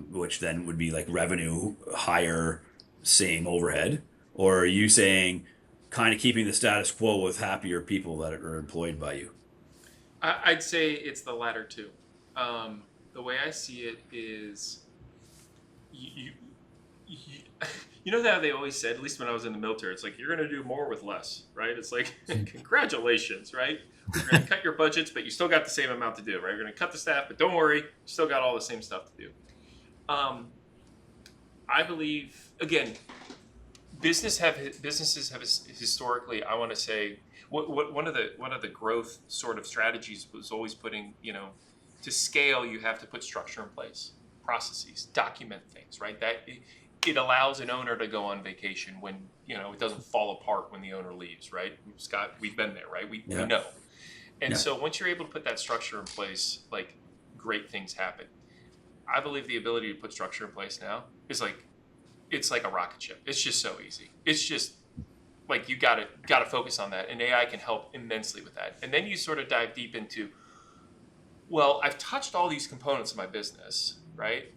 which then would be like revenue higher, same overhead? Or are you saying kind of keeping the status quo with happier people that are employed by you? I'd say it's the latter too. The way I see it is, you know how they always said, at least when I was in the military, it's like, you're going to do more with less, right? It's like, congratulations, right? You're going to cut your budgets, but you still got the same amount to do, right? You're going to cut the staff, but don't worry, you still got all the same stuff to do. I believe, again, businesses have historically, I want to say, one of the growth sort of strategies was always putting, to scale, you have to put structure in place, processes, document things, right? That it allows an owner to go on vacation when, it doesn't fall apart when the owner leaves, right? Scott, we've been there, right? We know. And so once you're able to put that structure in place, like, great things happen. I believe the ability to put structure in place now is like, it's like a rocket ship. It's just so easy. It's just like, you gotta focus on that, and AI can help immensely with that. And then you sort of dive deep into, well, I've touched all these components of my business, right?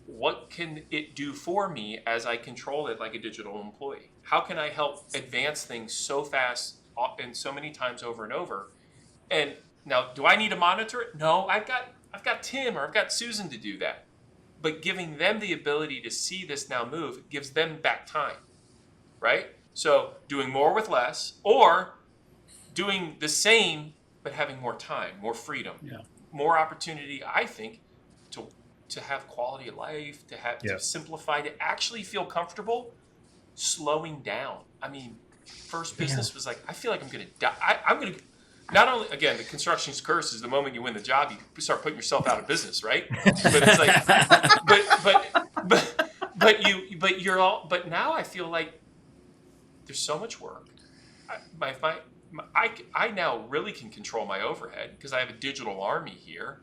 What can it do for me as I control it like a digital employee? How can I help advance things so fast and so many times over and over? And now, do I need to monitor it? No, I've got Tim or I've got Susan to do that. But giving them the ability to see this now move gives them back time, right? So doing more with less, or doing the same but having more time, more freedom, more opportunity, I think, to have quality of life, to simplify, to actually feel comfortable slowing down. I mean, first business was like, I feel like I'm going to die. I'm going to, not only, again, the construction's curse is the moment you win the job, you start putting yourself out of business, right? But it's like, but now I feel like there's so much work. I now really can control my overhead because I have a digital army here.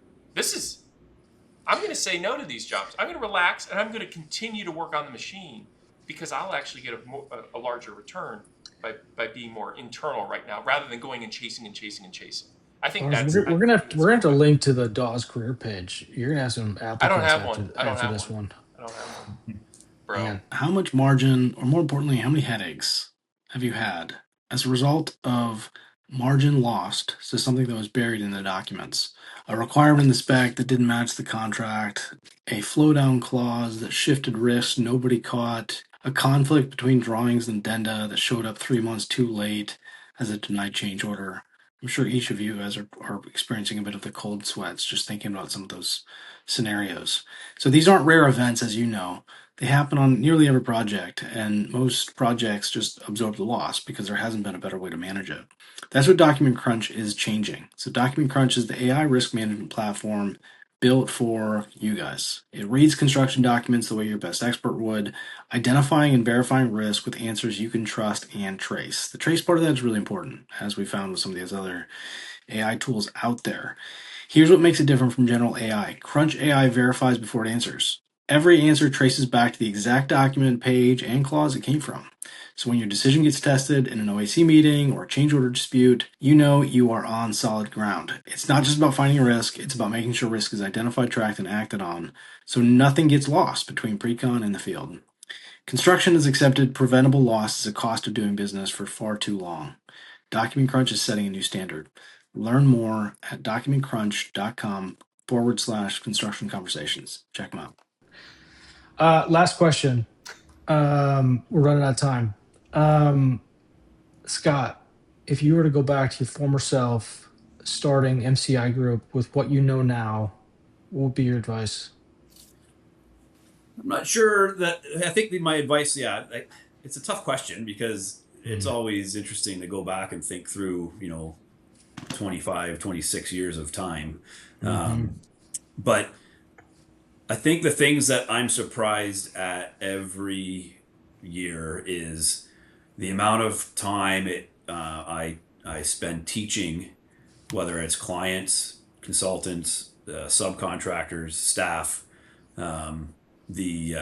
I'm going to say no to these jobs. I'm going to relax, and I'm going to continue to work on the machine because I'll actually get a larger return by being more internal right now, rather than going and chasing. I think we're gonna have to link to the Dawes career page. You're gonna have some applicants I don't have one. after this one. I don't have one, bro. Man. How much margin, or more importantly, how many headaches have you had as a result of margin lost to something that was buried in the documents? A requirement in the spec that didn't match the contract, a flow down clause that shifted risk nobody caught, a conflict between drawings and addenda that showed up 3 months too late as a denied change order. I'm sure each of you guys are experiencing a bit of the cold sweats just thinking about some of those scenarios. So these aren't rare events, as you know. They happen on nearly every project, and most projects just absorb the loss because there hasn't been a better way to manage it. That's what Document Crunch is changing. So Document Crunch is the AI risk management platform built for you guys. It reads construction documents the way your best expert would, identifying and verifying risk with answers you can trust and trace. The trace part of that is really important, as we found with some of these other AI tools out there. Here's what makes it different from general AI. Crunch AI verifies before it answers. Every answer traces back to the exact document, page, and clause it came from. So when your decision gets tested in an OAC meeting or a change order dispute, you know you are on solid ground. It's not just about finding a risk, it's about making sure risk is identified, tracked, and acted on, so nothing gets lost between pre-con and the field. Construction has accepted preventable loss as a cost of doing business for far too long. Document Crunch is setting a new standard. Learn more at documentcrunch.com/construction conversations. Check them out. Last question. We're running out of time. Scott, if you were to go back to your former self, starting MCI Group with what you know now, what would be your advice? I'm not sure that. I think my advice, yeah, it's a tough question because it's always interesting to go back and think through, 25, 26 years of time. But I think the things that I'm surprised at every year is the amount of time I spend teaching, whether it's clients, consultants, subcontractors, staff, the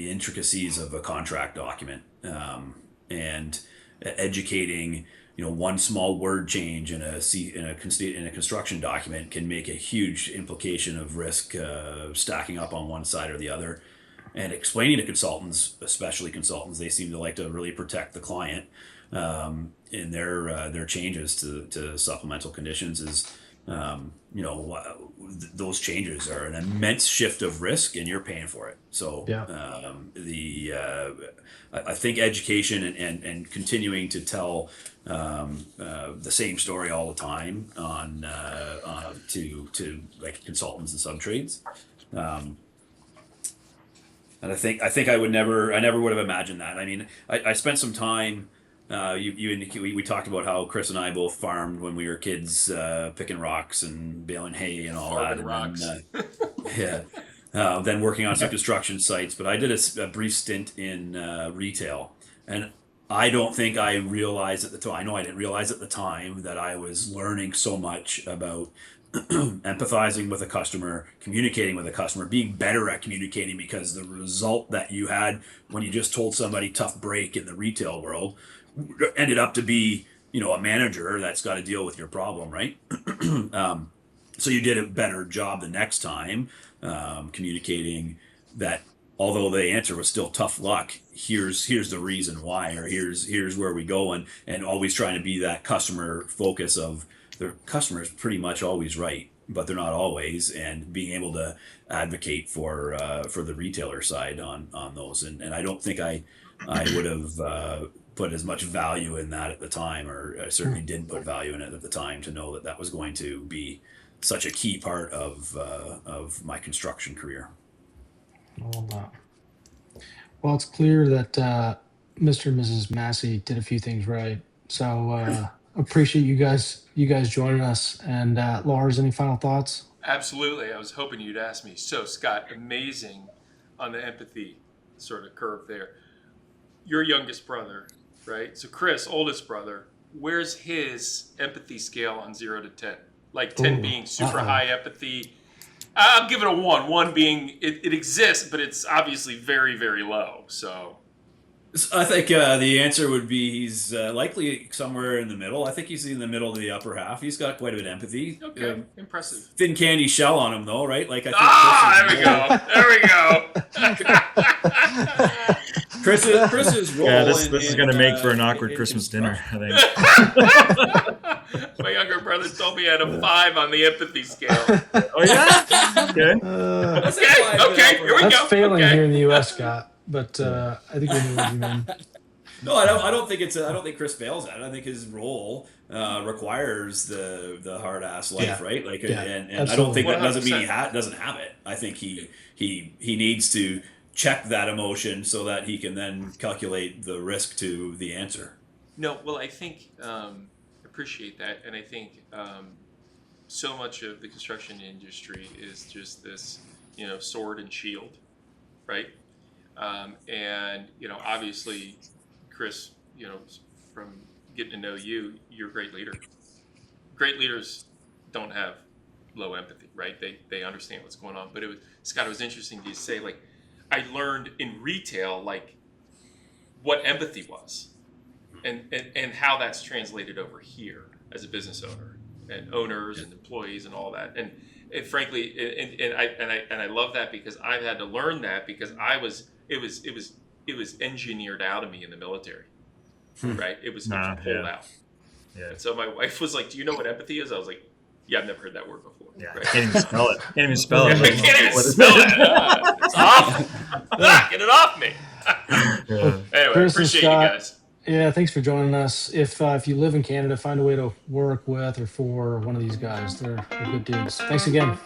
intricacies of a contract document, and educating. One small word change in a construction document can make a huge implication of risk stacking up on one side or the other. And explaining to consultants, especially consultants, they seem to like to really protect the client in their changes to supplemental conditions. Those changes are an immense shift of risk, and you're paying for it. So Yeah. I think education and continuing to tell the same story all the time to like consultants and sub trades. And I think I never would have imagined that. I mean, I spent some time. We talked about how Chris and I both farmed when we were kids, picking rocks and baling hay and all Farming that. rocks. Then working on some construction sites. But I did a brief stint in retail, and I don't think I realized at the time. I know I didn't realize at the time that I was learning so much about empathizing with a customer, communicating with a customer, being better at communicating, because the result that you had when you just told somebody tough break in the retail world ended up to be, a manager that's got to deal with your problem, right? So you did a better job the next time communicating that although the answer was still tough luck, here's the reason why, or here's where we go, and always trying to be that customer focus of the customer is pretty much always right, but they're not always, and being able to advocate for the retailer side on those. And I don't think I would have put as much value in that at the time, or I certainly didn't put value in it at the time, to know that was going to be such a key part of my construction career. I love that. Well, it's clear that Mr. and Mrs. Massey did a few things right. So appreciate you guys joining us. And Lars, any final thoughts? Absolutely. I was hoping you'd ask me. So, Scott, amazing on the empathy sort of curve there. Your youngest brother, right? So, Chris, oldest brother, where's his empathy scale on 0 to 10? Like 10 Ooh, being super high empathy. I'll give it a 1. 1 being it exists, but it's obviously very, very low. So I think the answer would be he's likely somewhere in the middle. I think he's in the middle to the upper half. He's got quite a bit of empathy. okay, impressive. Thin candy shell on him, though, right? Like, I think There we go. Chris is role. Yeah, this is going to make for an awkward Christmas dinner, I think. My younger brother told me I had a 5 on the empathy scale. Oh, yeah? Okay. Okay, here we go. That's failing Okay. here in the U.S., Scott. but I think we knew what you mean. No, I don't think it's. I don't think Chris fails at it. I think his role requires the hard ass life, Yeah. right? Like, Yeah, and I don't think that doesn't mean 100%. doesn't have it. I think he needs to check that emotion so that he can then calculate the risk to the answer. No, well, I think appreciate that, and I think so much of the construction industry is just this, sword and shield, right? And obviously, Chris, from getting to know you, you're a great leader. Great leaders don't have low empathy, right? They understand what's going on. But Scott, it was interesting to say, like, I learned in retail, like, what empathy was, and how that's translated over here as a business owner and owners and employees and all that. And frankly, and I love that because I've had to learn that because it was engineered out of me in the military, right? It was pulled out. Yeah. And so my wife was like, "Do you know what empathy is?" I was like, "Yeah, I've never heard that word before." Yeah. Right? Can't even spell it. Can't even spell it. I can't even spell it. It's awful. Get it off me. Anyway, Chris and appreciate you Scott, guys. yeah, thanks for joining us. If you live in Canada, find a way to work with or for one of these guys. They're good dudes. Thanks again.